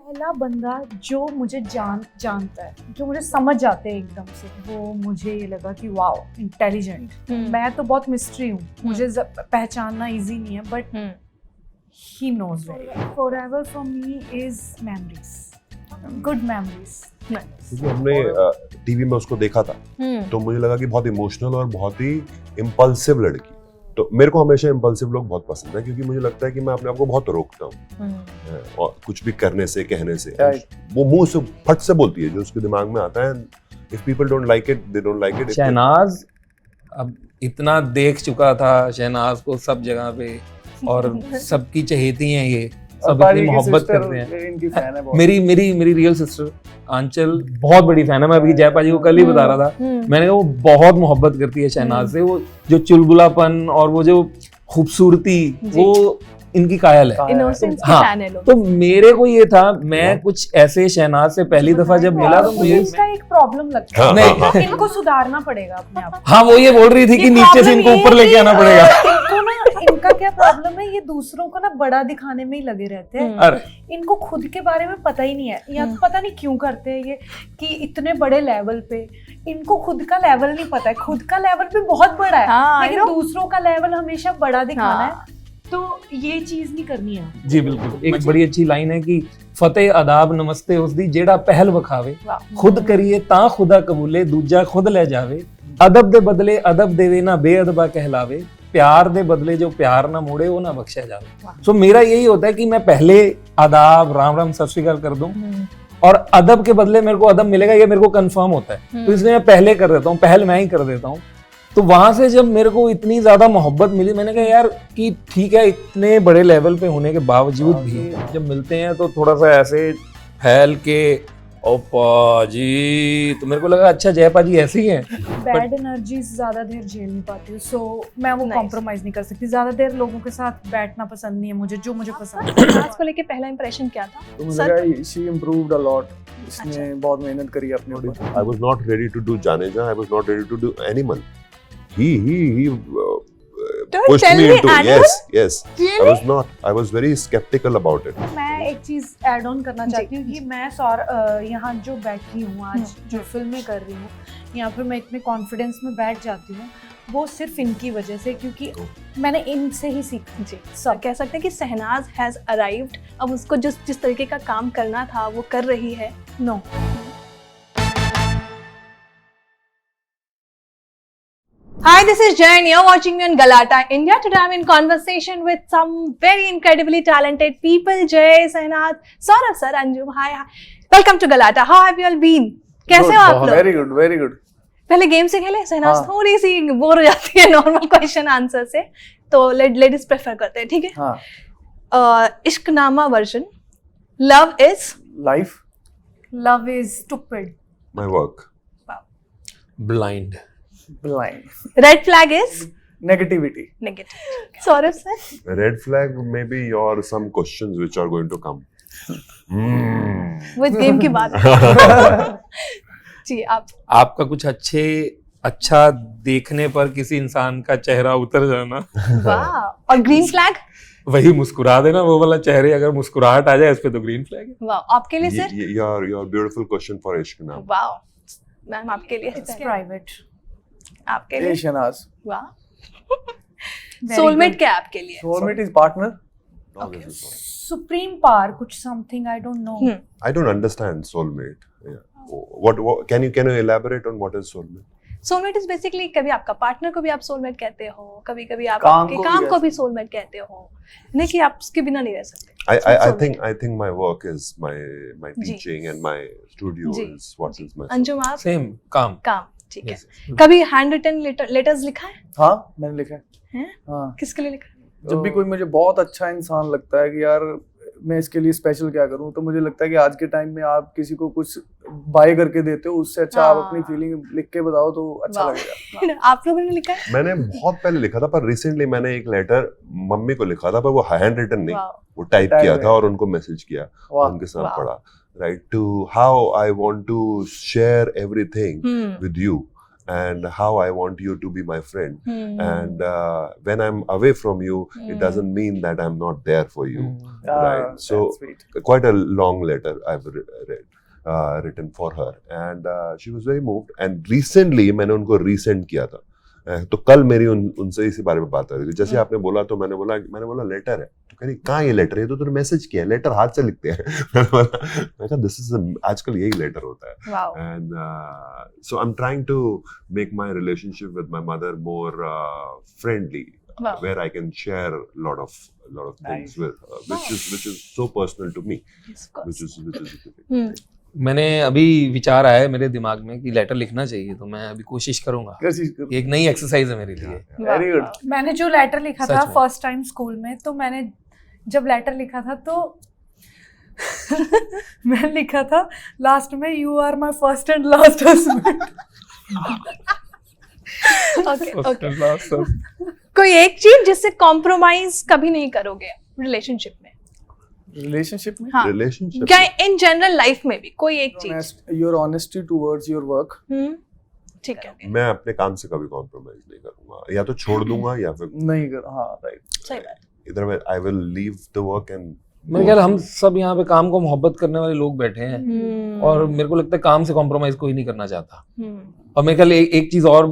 पहला बंदा जो मुझे जानता है, जो मुझे समझ जाते हैं एकदम से, वो मुझे ये लगा कि वाओ इंटेलिजेंट। मैं तो बहुत मिस्ट्री हूँ, मुझे पहचानना इजी नहीं है, but he knows very. Forever for me is memories, good memories. क्योंकि हमने टीवी में उसको देखा था तो मुझे लगा कि बहुत इमोशनल और बहुत ही इम्पल्सिव लड़की। तो मेरे को हमेशा इम्पल्सिव लोग बहुत पसंद है, क्योंकि मुझे लगता है कि मैं अपने आप को बहुत रोकता हूँ और कुछ भी करने से, कहने से। वो मुंह से फट से बोलती है जो उसके दिमाग में आता है। If people don't like it, they don't like it. Shehnaaz अब इतना देख चुका था शहनाज को सब जगह पे, और सबकी चहेती हैं ये, सब इतनी मोहब्बत करते हैं। मेरी रियल सिस्टर आंचल बहुत बड़ी फैन है। मैं अभी जयपाजी को कल ही बता रहा था, मैंने कहा वो बहुत मोहब्बत करती है शहनाज से। वो जो चुलबुलापन और वो जो खूबसूरती, वो इनकी कायल है। हाँ, तो मेरे को ये था, मैं कुछ ऐसे शहनाज से पहली दफा जब मिला तो मुझे इसका एक प्रॉब्लम लगता है। नहीं, इनको सुधारना पड़ेगा अपने आप। हाँ, वो ये बोल रही थी कि नीचे से इनको ऊपर लेके आना पड़ेगा। इनको ना, इनका क्या प्रॉब्लम है, ये दूसरों को ना बड़ा दिखाने में ही लगे रहते हैं। इनको खुद के बारे में पता ही नहीं है, या तो पता नहीं क्यों करते हैं ये कि इतने बड़े लेवल पे इनको खुद का लेवल नहीं पता है। खुद का लेवल भी बहुत बड़ा है, लेकिन दूसरों का लेवल हमेशा बड़ा दिखाना है। तो ये चीज नहीं करनी है। जी बिल्कुल। एक बड़ी अच्छी लाइन है कि फतेह आदाब नमस्ते उसदी जेड़ा पहल वखावे, खुद करिए ता खुदा कबूले, दूजा खुद ले जावे, अदब दे बदले अदब देवे ना बेअदबा कहलावे, प्यार दे बदले जो प्यार ना मोड़े वो ना बख्शा जावे। सो मेरा यही होता है कि मैं पहले आदाब, राम राम, सत श्री अकाल कर दूं, और अदब के बदले मेरे को अदब मिलेगा ये मेरे को कंफर्म होता है, तो इसलिए मैं पहले कर देता हूँ, पहल मैं ही कर देता हूँ। तो वहां से जब मेरे को इतनी ज्यादा मोहब्बत मिली, मैंने कहा यार कि ठीक है, इतने बड़े लेवल पे होने के बावजूद भी जब मिलते हैं तो थोड़ा सा ऐसे फैल के ओपा जी, तो मेरे को लगा अच्छा जयपा जी ऐसे ही हैं। बैड एनर्जी ज्यादा देर झेल नहीं पाती हूँ, सो मैं वो कॉम्प्रोमाइज नहीं कर सकती। ज्यादा देर लोगों के साथ बैठना पसंद नहीं है मुझे, जो मुझे पसंद है। आज को लेके पहला इंप्रेशन क्या था? तो मुझे लगा शी इम्प्रूव्ड अ लॉट। इसने बहुत मेहनत करी अपने ऊपर। I was not ready to do Janeja. I was not ready to do anyone. He pushed me into yes. Really? I was very skeptical about it. मैं एक चीज ऐड ऑन करना चाहती हूँ कि मैं यहाँ जो बैठी हूँ आज, जो फिल्में कर रही हूँ, यहाँ पर मैं इतने कॉन्फिडेंस में बैठ जाती हूँ, वो सिर्फ इनकी वजह से, क्योंकि मैंने इनसे ही सीखा। जी, सब कह सकते हैं कि शहनाज हैज अराइव्ड। अब उसको जिस तरीके का काम करना था वो कर रही है। No Hi, this is Jay and you're watching me on Galata India. Today I'm in conversation with some very incredibly talented people. Jay, Sainat, Saurav sir, Anjum. Hi. Welcome to Galata. How have you all been? कैसे हो आप लोग? Very good, very good. पहले game से खेले? सहनाज थोड़ी सी bore हो जाती है नॉर्मल क्वेश्चन आंसर से, तो लेडीज प्रेफर करते हैं, ठीक है? हाँ. इश्कनामा version. Love is life. Love is stupid. My work. Wow. Blind. Red flag is negativity. Saurav sir? Red flag maybe your some questions which are going to come. वो game की बात है। जी, आपका कुछ अच्छा देखने पर किसी इंसान का चेहरा उतर जाना। वाह। और ग्रीन फ्लैग? वही मुस्कुरा देना, वो वाला चेहरे अगर मुस्कुराहट आ जाए इस पे तो ग्रीन फ्लैग है। वाह। आपके लिए sir? your beautiful question for Ishkana. वाह मैम, आपके लिए? It's private. आपके लिए? शहनाज। वाह। सोलमेट क्या है आपके लिए? Soulmate is partner. Supreme power, कुछ something I don't know. I don't understand soulmate. Yeah. What can you elaborate on what is soulmate? Soulmate is basically कभी आपका पार्टनर को भी आप सोलमेट कहते हो, कभी आप आपके काम को भी सोलमेट कहते हो, नहीं कि आप उसके बिना नहीं रह सकते। I think my work is my teaching and my studio is what is my. Anjum आप? Same काम, ठीक है। कभी हैंड रिटन लेटर्स लिखा है? हाँ, मैंने लिखा है। हाँ। किसके लिए लिखा? जब भी कोई मुझे बहुत अच्छा इंसान लगता है कि यार मैं इसके लिए स्पेशल क्या करूं, तो मुझे लगता है कि आज के टाइम में आप किसी को कुछ बाय करके देते हो, उससे अच्छा आप अपनी फीलिंग लिख के बताओ तो अच्छा लगेगा। आप लोगों ने लिखा है? मैंने बहुत पहले लिखा था, पर रिसेंटली मैंने एक लेटर मम्मी को लिखा था, पर वो हैंड रिटन नहीं, वो टाइप किया था और उनको मैसेज किया, उनके साथ पढ़ा, right, to how I want to share everything with you and how I want you to be my friend. And when I'm away from you, it doesn't mean that I'm not there for you. Right. So that's sweet. quite a long letter I've written for her, and she was very moved. And recently मैंने उनको resend किया था. तो कल मेरी उनसे इसी बारे में बात हो रही थी. जैसे आपने बोला तो मैंने बोला लेटर है. तो कह रही कहाँ ये लेटर है? तो तूने मैसेज किया है, लेटर हाथ से लिखते हैं. मैं कहा दिस इज आजकल यही लेटर होता है. And so I am trying to make my relationship with my mother more friendly, where I can share a lot of things with her, which is so personal to me, which is मैंने अभी विचार आया है मेरे दिमाग में कि letter लिखना चाहिए, तो मैं अभी कोशिश करूंगा. एक नई एक्सरसाइज है मेरे लिए. Very good. मैंने जो लेटर लिखा था सच में। फर्स्ट टाइम स्कूल में, तो मैंने जब लेटर लिखा था तो मैं लिखा था लास्ट में you are my first and last husband. Okay. कोई एक चीज जिससे कॉम्प्रोमाइज कभी नहीं करोगे रिलेशनशिप में? रिलेशनशिप में हाँ. relationship. क्या इन जनरल लाइफ में भी कोई एक चीज? Your honesty towards your work. ठीक है. मैं अपने काम से कभी कॉम्प्रोमाइज नहीं करूंगा, या तो छोड़ दूंगा या फिर नहीं कर. हाँ राइट. सही बात. इधर मैं I will leave the work and मेरे ख्याल हम सब यहाँ पे काम को मोहब्बत करने वाले लोग बैठे हैं, और मेरे को लगता है काम से कॉम्प्रोमाइज कोई नहीं करना चाहता. और मेरे ख्याल एक चीज और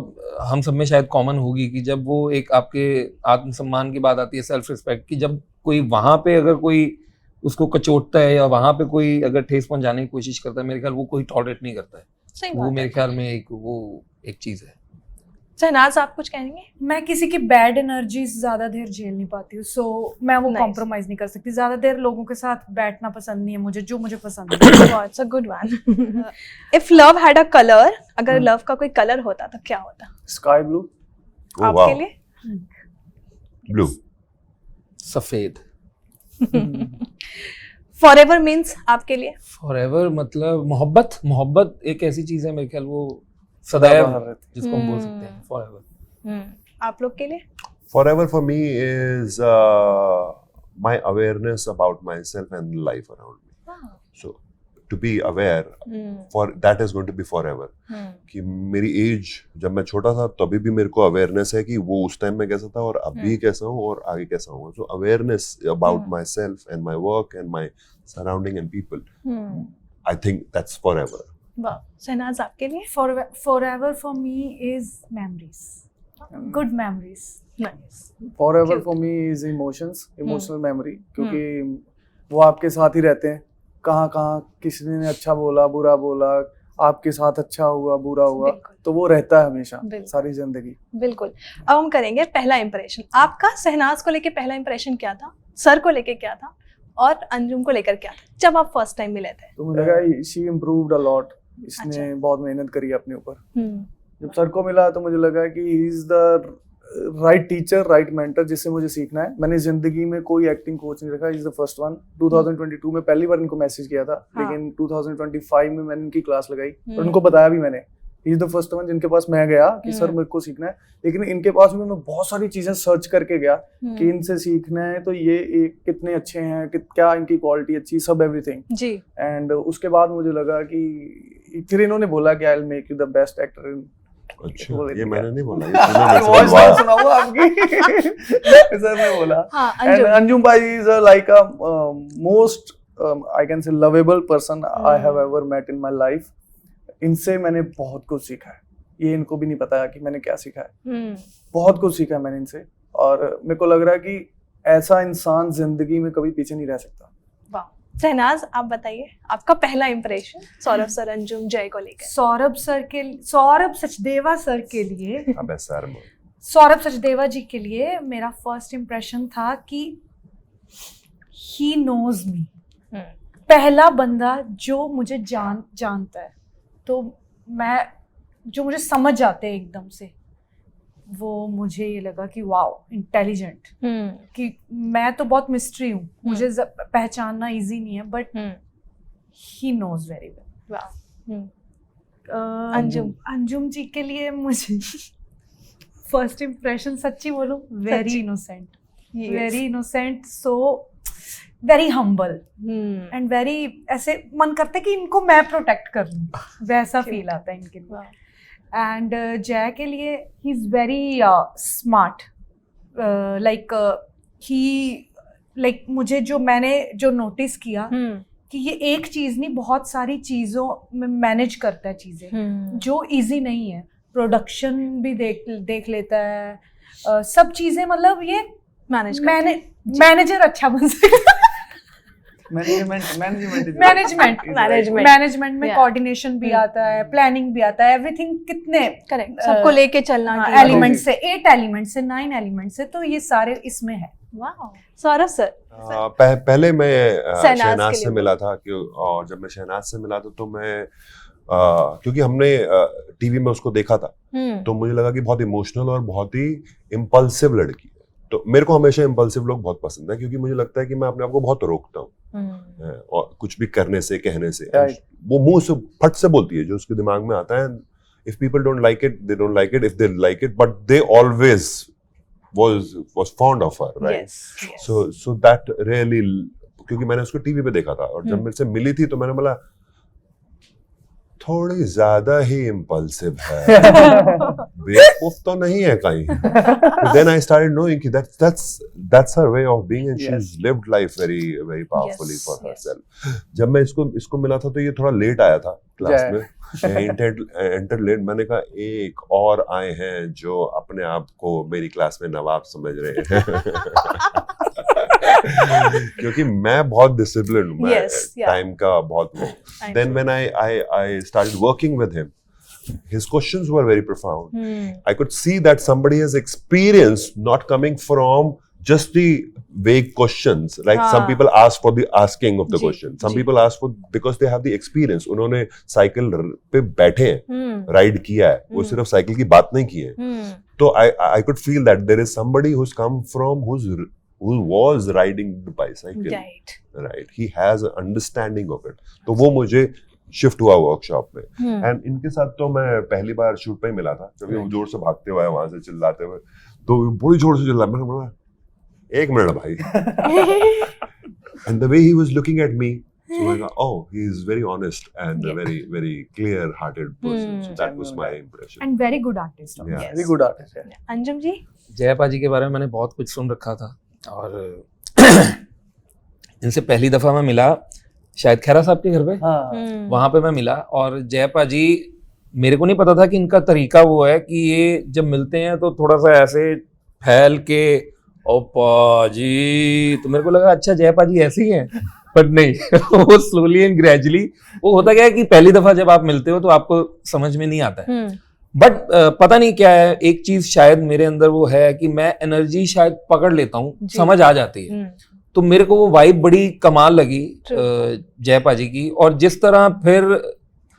हम सब में शायद कॉमन होगी कि जब वो एक आपके आत्मसम्मान की बात आती है, सेल्फ रिस्पेक्ट की, जब कोई वहां पे अगर कोई उसको कचोटता है या वहां पे कोई अगर ठेस पहुंचाने की कोशिश करता है, मेरे ख्याल वो कोई टॉलरेट नहीं करता है. सही वो बात मेरे है. ख्याल में एक चीज है. शहनाज आप कुछ कहेंगे? मैं किसी की बैड एनर्जी ज्यादा देर झेल नहीं पाती हूँ, सो मैं वो Nice. कॉम्प्रोमाइज नहीं कर सकती. ज्यादा देर लोगों के साथ बैठना पसंद नहीं है मुझे, जो मुझे पसंद है. It's a good one. If love had a colour, अगर लव का कोई कलर होता तो क्या होता स्काई ब्लू. आपके लिए? ब्लू. सफेद. फॉरएवर मींस आपके लिए? फॉरएवर मतलब मोहब्बत एक ऐसी चीज है मेरे ख्याल वो सदैव जिसको हम बोल सकते हैं फॉरएवर. आप लोग के लिए? Forever for me is my awareness about myself and life around me. So to be aware, for that is going to be forever. कि मेरी एज जब मैं छोटा था तभी भी मेरे को अवेयरनेस है कि वो उस टाइम में कैसा था और अभी कैसा हूँ और आगे कैसा हूँ. So awareness about my self and my work and my surrounding and people, I think that's forever. वाह. शहनाज आपके लिए? Forever for me is memories, good memories. Nice. Forever for me is emotions, emotional memory, क्योंकि वो आपके साथ ही रहते हैं. कहाँ कहाँ किसी ने अच्छा बोला, बुरा बोला, आपके साथ अच्छा हुआ, बुरा हुआ, बिल्कुल. तो वो रहता है हमेशा बिल्कुल. सारी जिंदगी. बिल्कुल. अब हम करेंगे पहला इंप्रेशन. आपका शहनाज को लेके पहला इंप्रेशन क्या था, सर को लेके क्या था, और अंजुम को लेकर क्या था जब आप फर्स्ट टाइम मिले थे? तो मुझे लगा शी इम्प्रूव्ड अ लॉट. इसने अच्छा. बहुत मेहनत करी अपने ऊपर. जब सर को मिला तो मुझे लगा कि he is the right teacher, right mentor जिससे मुझे सीखना है. मैंने जिंदगी में कोई एक्टिंग कोच नहीं रखा. Is the first one. 2022 में पहली बार इनको मैसेज किया था, लेकिन 2025 में मैंने इनकी क्लास लगाई और उनको बताया भी मैंने. इज द फर्स्ट वन जिनके पास मैं गया कि सर मेरे को सीखना है. लेकिन इनके पास भी मैं बहुत सारी चीजें सर्च करके गया कि इनसे सीखना है तो ये कितने अच्छे हैं, क्या इनकी क्वालिटी अच्छी, सब एवरीथिंग जी. एंड उसके बाद मुझे लगा कि फिर इन्होंने बोला कि I will make you the best actor in. अच्छा, बोले ये थे मैंने क्या? नहीं बोला, ये वॉइस तूने नोट सुना हुआ आपकी. सर ने बोला. हाँ. And Anjum. Anjum bhai is like a most I can say lovable person I have ever met in my life. इनसे मैंने बहुत कुछ सीखा है. ये इनको भी नहीं पता कि मैंने क्या सीखा है. बहुत कुछ सीखा है मैंने इनसे, और मेरे को लग रहा है कि ऐसा इंसान जिंदगी में कभी पीछे नहीं रह सकता. वाह. शहनाज आप बताइए आपका पहला इंप्रेशन सौरभ सर, अंजुम, जय को लेकर. सौरभ सचदेवा सर के लिए, अबे सर में सौरभ सचदेवा जी के लिए मेरा फर्स्ट इम्प्रेशन था कि ही नोज मी. पहला बंदा जो मुझे जानता है, तो जो मुझे समझ जाते हैं एकदम से, वो मुझे ये लगा कि वाओ इंटेलिजेंट. कि मैं तो बहुत मिस्ट्री हूँ, मुझे पहचानना इजी नहीं है, but he knows very well. Anjum ji के लिए मुझे फर्स्ट इम्प्रेशन सच्ची बोलूं, very innocent, so very humble and very, ऐसे मन करता है कि इनको मैं प्रोटेक्ट कर लूं, वैसा फील आता है इनके लिए. एंड जय के लिए he is very smart, like मुझे मैंने जो नोटिस किया कि ये एक चीज नहीं, बहुत सारी चीजों में मैनेज करता है चीजें जो इजी नहीं है। प्रोडक्शन भी देख लेता है, सब चीजें, मतलब ये मैनेजर अच्छा बन सकता मैनेजमेंट में कोऑर्डिनेशन भी आता है, प्लानिंग भी आता है, एवरीथिंग कितने करेक्ट, सबको लेके चलना, एलिमेंट से 8 एलिमेंट से 9 एलिमेंट से, तो ये सारे इसमें है। वाओ। सौरभ सर, पहले मैं शहनाज से मिला था, और जब मैं शहनाज से मिला था तो मैं क्योंकि हमने टीवी में उसको देखा था, तो मुझे लगा कि बहुत इमोशनल और बहुत ही इम्पल्सिव लड़की है। तो मेरे को हमेशा इम्पल्सिव लोग बहुत पसंद है, क्योंकि मुझे लगता है कि मैं अपने आप को बहुत रोकता हूँ और कुछ भी करने से, कहने से। वो मुंह से फट से बोलती है जो उसके दिमाग में आता है। If people don't like it, they don't like it, if they like it, but they always was fond of her, right? yes. So that really, क्योंकि मैंने उसको टीवी पे देखा था, और जब मेरे से मिली थी तो मैंने बोला थोड़ी ज्यादा ही इम्पल्सिव है, बेवकूफ तो नहीं है कहीं। Then I started knowing कि that's her way of being, and she's lived life very very powerfully for herself. जब मैं इसको मिला था तो ये थोड़ा लेट आया था क्लास में, एंटर लेट। मैंने कहा एक और आए हैं जो अपने आप को मेरी क्लास में नवाब समझ रहे हैं। क्योंकि मैं बहुत डिसिप्लिन हूँ, मैं टाइम का बहुत हूँ। Then when I started working with him, his questions were very profound. I could see that somebody has experience, not coming from just the vague questions. Like some people ask for the asking of the question. Some people ask for because they have the experience. उन्होंने cycle पे बैठे हैं, ride किया है, वो सिर्फ cycle की बात नहीं की है। तो I could feel that there is somebody who's come from who was riding the bicycle. Right. He has an understanding of it. तो वो मुझे शिफ्ट हुआ वर्कशॉप में। एंड इनके साथ तो मैं पहली बार शूट पे ही मिला था, जब ये जोर से भागते हुए वहां से चिल्लाते हुए, तो बड़ी जोर से चिल्ला, मैंने बोला एक मिनट भाई। And the way he was looking at me, so I thought, oh, he is very honest and a very very clear hearted person. So that was my impression. And very good artist. Yeah. Very good artist. Anjum ji, Jayapa ji के बारे में मैंने बहुत कुछ सुन रखा था, और इनसे पहली दफा मैं मिला शायद खैरा साहब के घर पे, वहां पे मैं मिला। और जयपा जी, मेरे को नहीं पता था कि इनका तरीका वो है कि ये जब मिलते हैं तो थोड़ा सा ऐसे फैल के, ओपा जी, तो मेरे को लगा अच्छा जयपा जी ऐसे ही हैं, बट नहीं। वो स्लोली एंड ग्रेजुअली, वो होता क्या है कि पहली दफा जब आप मिलते हो तो आपको समझ में नहीं आता है, बट पता नहीं क्या है, एक चीज शायद मेरे अंदर वो है कि मैं एनर्जी शायद पकड़ लेता हूँ, समझ आ जाती है। तो मेरे को वो वाइब बड़ी कमाल लगी जयपा जी की, और जिस तरह फिर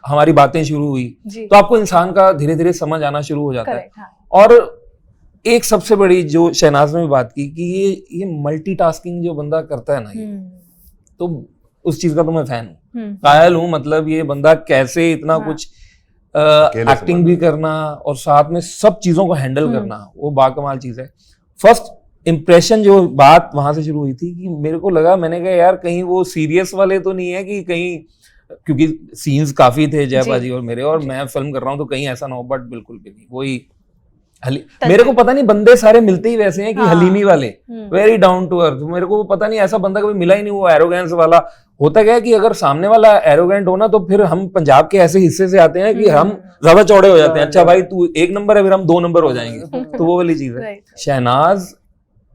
हमारी बातें शुरू हुई तो आपको इंसान का धीरे धीरे समझ आना शुरू हो जाता है। और एक सबसे बड़ी जो शहनाज ने बात की कि ये मल्टीटास्किंग जो बंदा करता है ना, ये तो उस चीज का तो मैं फैन हूँ, कायल हूँ। मतलब ये बंदा कैसे इतना कुछ एक्टिंग भी करना और साथ में सब चीजों को हैंडल करना, वो बाकमाल चीज है। फर्स्ट इम्प्रेशन जो बात वहां से शुरू हुई थी कि मेरे को लगा, मैंने कहा यार कहीं वो सीरियस वाले तो नहीं है कि कहीं, क्योंकि सीन्स काफी थे जयपा जी और मेरे, और मैं फिल्म कर रहा हूँ तो कहीं ऐसा ना हो, बट बिल्कुल भी नहीं। वही मेरे को पता नहीं, बंदे सारे मिलते ही वैसे हैं कि हलीमी वाले, वेरी डाउन टू अर्थ। मेरे को पता नहीं ऐसा बंदा कभी मिला ही नहीं वो एरोगेंस वाला। होता क्या है कि अगर सामने वाला एरोगेंट हो ना, तो फिर हम पंजाब के ऐसे हिस्से से आते हैं कि हम ज्यादा चौड़े हो जाते हैं। अच्छा भाई तू 1 नंबर है, फिर हम 2 नंबर हो जाएंगे। तो वो वाली चीज है। शहनाज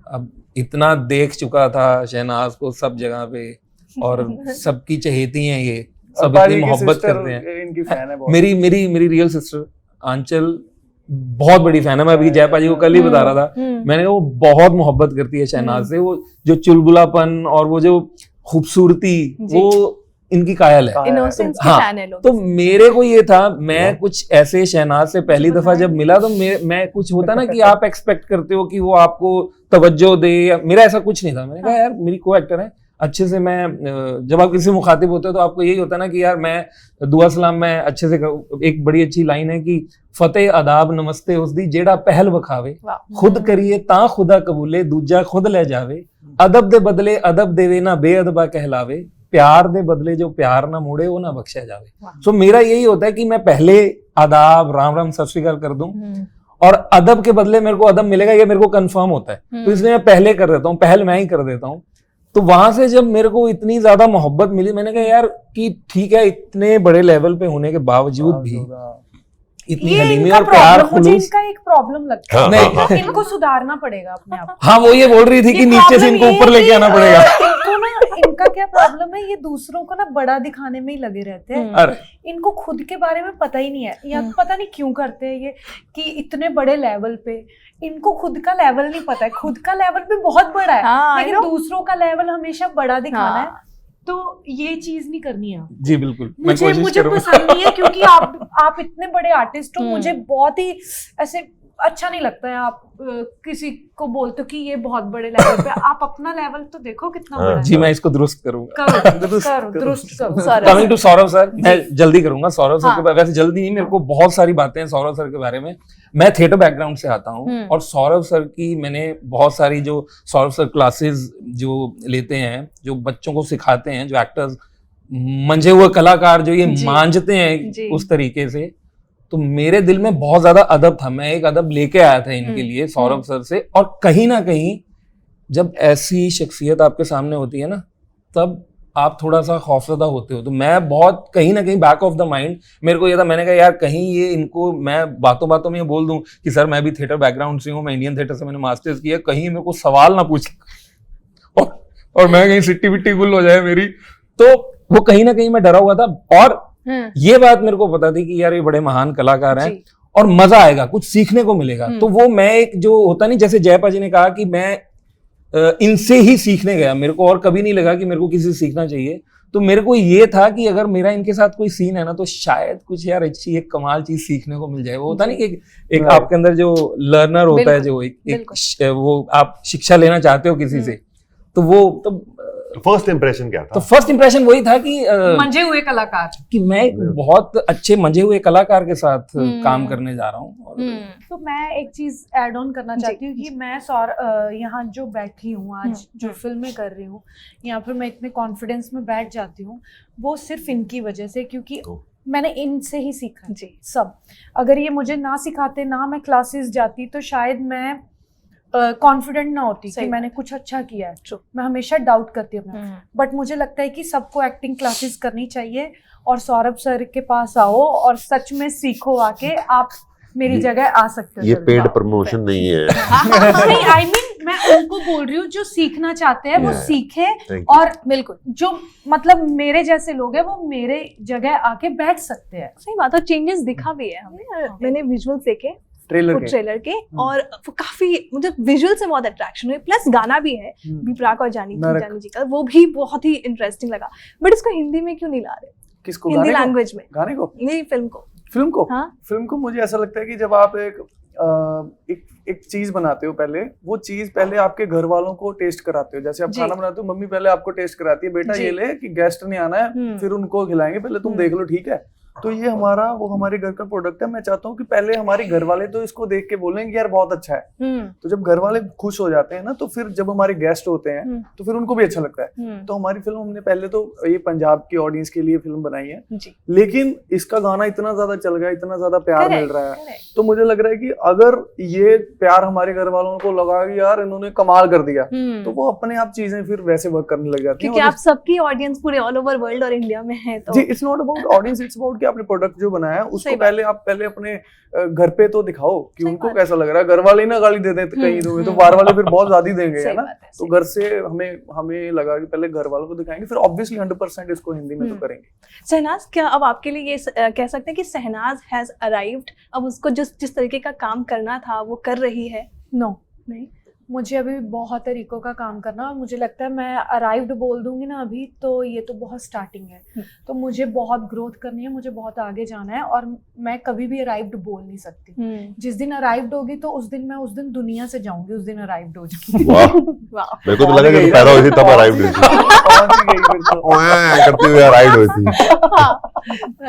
अब इतना देख चुका था शहनाज को सब जगह पे, और सबकी चहेती हैं ये, सब इतनी मोहब्बत करते हैं। इनकी फैन है बहुत। मेरी रियल सिस्टर आंचल बहुत बड़ी फैन है। मैं अभी जयपा जी को कल ही बता रहा था, मैंने वो बहुत मोहब्बत करती है शहनाज से। वो जो चुलबुलापन और वो जो खूबसूरती, वो इनकी कायल है। इनोसेंस की हाँ, फैन है लोग। तो मेरे को ये था, मैं कुछ ऐसे शहनाज से पहली दफा जब मिला तो मैं कुछ होता ना कि आप एक्सपेक्ट करते हो कि वो आपको तवज्जो दे, मेरा ऐसा कुछ नहीं था। मैंने कहा यार मेरी को एक्टर है, अच्छे से मैं, जब आप किसी मुखातिब होते हो तो आपको यही होता है ना कि यार मैं दुआ सलाम मैं अच्छे से। एक बड़ी अच्छी लाइन है कि फतेह अदाब नमस्ते उसदी जेड़ा पहल वखावे, खुद करिए ता खुदा कबूले, दूजा खुद ले जावे, अदब दे बदले अदब देवे ना बेअदबा कहलावे, प्यार दे बदले जो प्यार ना मोड़े वो ना बख्शा जावे। सो मेरा यही होता है कि मैं पहले आदाब, राम राम, सत श्री अकाल कर दूं और अदब के बदले मेरे को अदब मिलेगा ये मेरे को कंफर्म होता है, तो इसलिए मैं पहले कर देता हूँ, पहल मैं ही कर देता हूँ। तो वहां से जब मेरे को इतनी ज्यादा मोहब्बत मिली, मैंने कहा यार कि ठीक है, इतने बड़े लेवल पे होने के बावजूद भी इतनी ये हलीमी इनका और प्यार, प्रॉब्लम, मुझे खुलूस। इनका एक प्रॉब्लम लगता है, हाँ, हाँ, हाँ। इनको सुधारना पड़ेगा अपने आप को। हाँ, वो ये बोल रही थी कि ये नीचे से problem इनको ये ऊपर है लेके कि, आना पड़ेगा। इनको ना, इनका क्या प्रॉब्लम है, ये दूसरों को ना बड़ा दिखाने में ही लगे रहते हैं। अरे इनको खुद के बारे में पता ही नहीं है, या पता नहीं क्यों करते हैं ये कि इतने बड़े लेवल पे इनको खुद का लेवल नहीं पता है। खुद का लेवल भी बहुत बड़ा है, हाँ, I लेकिन know. दूसरों का लेवल हमेशा बड़ा दिखाना हाँ. है। तो ये चीज नहीं करनी है। जी बिल्कुल, मैं मुझे कोशिश मुझे करूंगा। पसंद नहीं है, क्योंकि आप इतने बड़े आर्टिस्ट हो, मुझे बहुत ही ऐसे अच्छा नहीं लगता है आप किसी को बोलते हो कि ये बहुत बड़े लेवल पे। आप अपना लेवल तो देखो कितना हाँ, बड़ा है। जी मैं इसको दुरुस्त करूंगा। करो दुरुस्त करो। Saurabh coming to Saurabh sir, मैं जल्दी करूंगा सौरभ सर हाँ. के बारे, वैसे जल्दी नहीं, मेरे को बहुत सारी बातें हैं सौरभ सर के बारे में। मैं थिएटर बैकग्राउंड से आता हूँ और सौरभ सर की मैंने बहुत सारी जो सौरभ सर क्लासेस जो लेते हैं, जो बच्चों को सिखाते हैं, जो एक्टर्स मंझे हुए कलाकार जो ये जी. मांझते जी. हैं उस तरीके से, तो मेरे दिल में बहुत ज्यादा अदब था। मैं एक अदब लेके आया था इनके लिए सौरभ सर से, और कहीं ना कहीं जब ऐसी शख्सियत आपके सामने होती है ना, तब आप थोड़ा सा खौफजदा होते हो। तो मैं बहुत कहीं ना कहीं बैक ऑफ द माइंड मेरे को ये था, मैंने कहा यार कहीं ये इनको मैं बातों बातों में ये बोल दूं कि सर मैं भी थिएटर बैकग्राउंड से हूँ, मैं इंडियन थिएटर से मैंने मास्टर्स किया, कहीं मेरे को सवाल ना पूछ और मैं कहीं सिट्टी बिट्टी गुल हो जाए मेरी। तो वो कहीं ना कहीं मैं डरा हुआ था, और ये बात मेरे को पता थी कि यार ये बड़े महान कलाकार हैं और मजा आएगा, कुछ सीखने को मिलेगा। तो वो मैं एक जो होता नहीं, जैसे जयपा जी ने कहा कि मैं इनसे ही सीखने गया, मेरे को और कभी नहीं लगा कि मेरे को किसी से सीखना चाहिए। तो मेरे को ये था कि अगर मेरा इनके साथ कोई सीन है ना, तो शायद कुछ यार अच्छी एक कमाल चीज सीखने को मिल जाए। वो होता नहीं कि एक आपके अंदर जो लर्नर होता है, जो एक वो आप शिक्षा लेना चाहते हो किसी से, तो वो तो फर्स्ट इंप्रेशन क्या था? तो फर्स्ट इंप्रेशन वही था कि मंझे हुए कलाकार, कि मैं एक बहुत अच्छे मंझे हुए कलाकार के साथ काम करने जा रहा हूँ। तो मैं एक चीज ऐड ऑन करना चाहती हूँ कि मैं यहाँ जो बैठी हूँ आज, जो फिल्में कर रही हूँ, यहाँ पर मैं इतने कॉन्फिडेंस में बैठ जाती हूँ, वो सिर्फ इनकी वजह से, क्योंकि मैंने इनसे ही सीखा जी सब। अगर ये मुझे ना सिखाते, ना मैं क्लासेस जाती, तो शायद मैं कॉन्फिडेंट ना होती कि मैंने कुछ अच्छा किया है। मैं हमेशा डाउट करती हूँ अपना, बट मुझे लगता है कि सबको एक्टिंग क्लासेस करनी चाहिए, और सौरभ सर के पास आओ और सच में सीखो, आके आप मेरी जगह आ सकते हो। ये पेड प्रमोशन नहीं है। नहीं, आई मीन मैं उनको बोल रही हूँ जो सीखना चाहते हैं वो सीखे, और बिल्कुल जो मतलब मेरे जैसे लोग हैं वो मेरे जगह आके बैठ सकते हैं। सही बात है, चेंजेस दिखा भी है हमने, मैंने विजुअल्स देखे ट्रेलर के और वो काफी मुझे विजुअल से बहुत अट्रैक्शन हुई, प्लस गाना भी है विप्राक और जानी जी का, वो भी बहुत ही इंटरेस्टिंग लगा। बट इसको हिंदी में क्यों नहीं ला रहे? किसको? हिंदी लैंग्वेज में गाने को? नहीं, फिल्म को। हाँ? फिल्म को मुझे ऐसा लगता है कि जब आप एक चीज बनाते हो, पहले वो चीज पहले आपके घर वालों को टेस्ट कराते हो। जैसे आप खाना बनाते हो, मम्मी पहले आपको टेस्ट कराती है, बेटा ये ले कि गेस्ट नहीं आना है, फिर उनको खिलाएंगे, पहले तुम देख लो, ठीक है। तो ये हमारे घर का प्रोडक्ट है। मैं चाहता हूँ कि पहले हमारे घर वाले तो इसको देख के बोलेंगे यार बहुत अच्छा है, तो जब घर वाले खुश हो जाते हैं ना, तो फिर जब हमारे गेस्ट होते हैं तो फिर उनको भी अच्छा लगता है। तो हमारी फिल्म हमने पहले तो ये पंजाब की ऑडियंस के लिए फिल्म बनाई है, लेकिन इसका गाना इतना ज्यादा चल गया, इतना ज्यादा प्यार मिल रहा है, तो मुझे लग रहा है कि अगर ये प्यार हमारे घर वालों को लगा कि यार इन्होंने कमाल कर दिया, तो वो अपने आप चीजें फिर वैसे वर्क करने लग जाती है। क्योंकि आप सबकी ऑडियंस पूरे ऑल ओवर वर्ल्ड और इंडिया में है, तो जी it's not about audience, it's about कि आपने प्रोडक्ट जो बनाया है उसको पहले अपने घर पे तो दिखाओ कि उनको कैसा लग रहा है। घर वाले ना गाली दे दें कहीं तो बाहर वाले फिर बहुत ज्यादा देंगे, है ना। तो घर से हमें लगा कि पहले घर वालों को दिखाएंगे, फिर ऑब्वियसली 100% इसको हिंदी में तो करेंगे। शहनाज, क्या अब आपके लिए ये कह सकते हैं कि शहनाज हैज अराइव्ड, अब उसको जिस तरीके का काम करना था वो कर रही है? नो, नहीं, मुझे अभी बहुत तरीकों का काम करना, और मुझे लगता है मैं अराइव्ड बोल दूंगी ना अभी, तो ये तो बहुत स्टार्टिंग है। तो मुझे बहुत ग्रोथ करनी है, मुझे बहुत आगे जाना है, और मैं कभी भी अराइव्ड बोल नहीं सकती। जिस दिन अराइव्ड होगी तो उस दिन दुनिया से जाऊंगी, उस दिन अराइव्ड हो जाऊंगी। वाह, मेरे को तो लगा कि पैदा हुई थी तब अराइव्ड हुई करती हुई अराइव्ड हुई थी।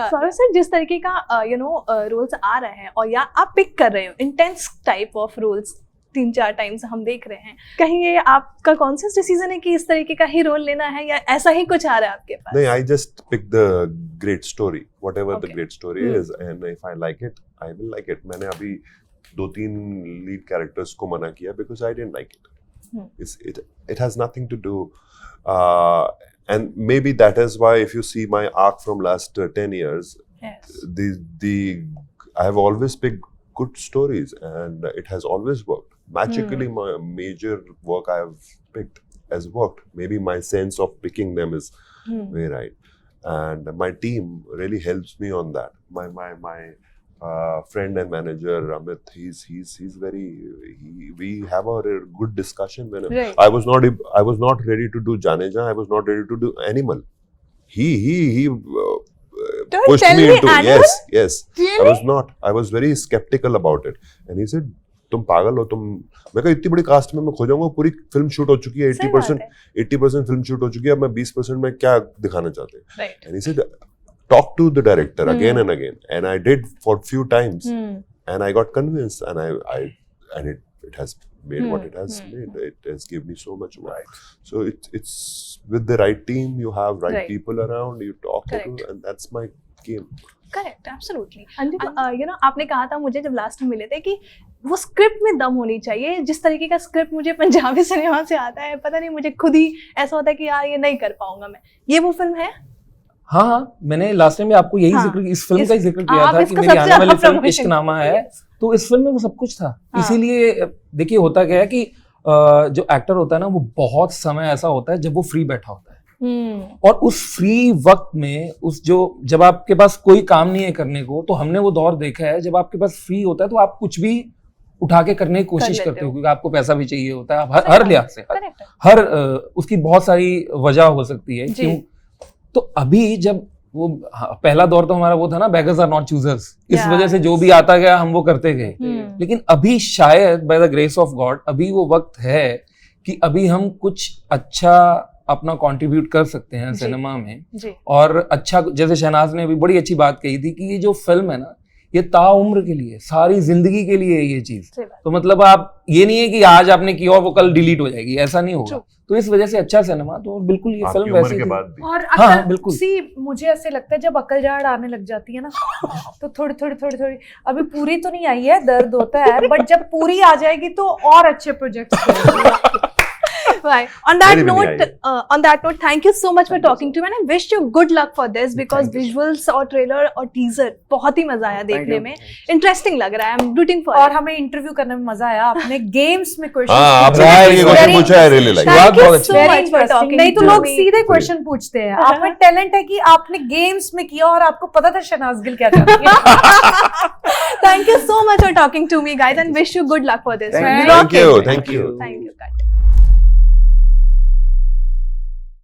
सौरभ सर, जिस तरीके का रोल्स आ रहे हैं और या आप पिक कर रहे हो intense type of roles 3-4 times हम देख रहे हैं, कहीं ये आपका कॉन्शियस डिसीजन है कि इस तरीके का ही रोल लेना है, या ऐसा ही कुछ आ रहा है आपके पास? नहीं, I just pick the great story, whatever the Okay. great story is, and if I like it, I will like it. मैंने अभी 2-3 lead characters को मना किया because I didn't like it. It has nothing to do, and maybe that is why if you see my arc from last 10 years, Yes. I have always picked good stories, and it has always worked. Magically, my major work I have picked has worked. Maybe my sense of picking them is very right, and my team really helps me on that. My friend and manager Amit, he's very. We have a good discussion. When Right. I was not ready to do Janeja. I was not ready to do Animal. He Don't pushed tell me me into Animal? yes. Really? I was very skeptical about it, and he said, तुम पागल हो तुम. मैं कहा इतनी बड़ी cast में मैं खो जाऊंगा. पूरी फिल्म शूट हो चुकी है, सही बात है. 80% फिल्म शूट हो चुकी है. अब मैं 20% में क्या दिखाना चाहते हैं. Right. And he said, talk to the director again and again, and I did for few times, and I got convinced, and it has made what it has made. It has given me so much work. So it's with the right team, you have right Right. people around, you talk to, Correct. and that's my game. Correct absolutely you know आपने कहा था मुझे जब last में मिले थे कि वो स्क्रिप्ट में दम होनी चाहिए. जिस तरीके का स्क्रिप्ट मुझे पंजाबी सिनेमा से आता है, पता नहीं मुझे खुद ही ऐसा होता है कि यार ये नहीं कर पाऊंगा मैं. ये वो फिल्म है. हाँ, मैंने लास्ट टाइम भी आपको यही हाँ, जिक्र इस फिल्म का ही जिक्र किया आप था कि इसका मेरी सबसे आने वाली ज्यादा फिल्म promotion इश्कनामा है. Yes. तो इस फिल्म में वो सब कुछ था. हाँ. इसीलिए देखिए होता क्या है कि जो एक्टर होता है ना, वो बहुत समय ऐसा होता है जब वो फ्री बैठा होता है, और उस फ्री वक्त में जब आपके पास कोई काम नहीं है करने को, तो हमने वो दौर देखा है जब आपके पास फ्री होता है तो आप कुछ भी उठा के करने की कोशिश लेते करते हो, हो. क्योंकि आपको पैसा भी चाहिए होता है. आप सही हर बात लिहाज से करेक्ट. हर उसकी बहुत सारी वजह हो सकती है जी. क्यों. तो अभी जब वो पहला दौर तो हमारा वो था ना, बेगर्स आर नॉट चूजर्स. इस Yes. वजह से जो भी आता गया हम वो करते गए. लेकिन अभी शायद by the grace of God अभी वो वक्त है कि अभी हम कुछ अच्छा अपना कंट्रीब्यूट कर सकते हैं जी. सिनेमा में. जी. और अच्छा, जैसे शहनाज ने अभी बड़ी अच्छी बात कही थी कि ये जो फिल्म है ना, ये ताउम्र के लिए, सारी जिंदगी के लिए है ये चीज. सही बात. तो मतलब आप ये नहीं है कि आज आपने की और वो कल डिलीट हो जाएगी, ऐसा नहीं होगा. True. तो इस वजह से अच्छा सिनेमा, तो बिल्कुल ये आपकी फिल्म उम्र वैसी के थी. बाद भी. और हाँ, अकल बिल्कुल. मुझे ऐसे लगता है जब अकल जाड़ आने लग जाती है ना, तो थोड़ी अभी पूरी तो नहीं आई है, दर्द होता है, बट जब पूरी आ जाएगी तो और अच्छे projects. Right. On that Very, very note, thank you so much for talking to me, and I wish you good luck for this because Thank you. visuals और trailer और teaser बहुत ही मजा आया देखने you. में. Interesting लग रहा है. I'm rooting for और it. हमें इंटरव्यू करने में मजा आया. आपने गेम्स में क्वेश्चन हाँ, आपने Right. ये क्वेश्चन पूछा है, really like. Thank Thank you बहुत so अच्छी. much for talking नहीं तो to लोग me. सीधे क्वेश्चन पूछते हैं. आप में टैलेंट है कि आपने गेम्स में किया और आपको पता था शहनाज गिल क्या करती है. Thank you so much for talking to me, guys, and wish you good luck for this. Thank you. Rock it. Thank you. Thank you, guys.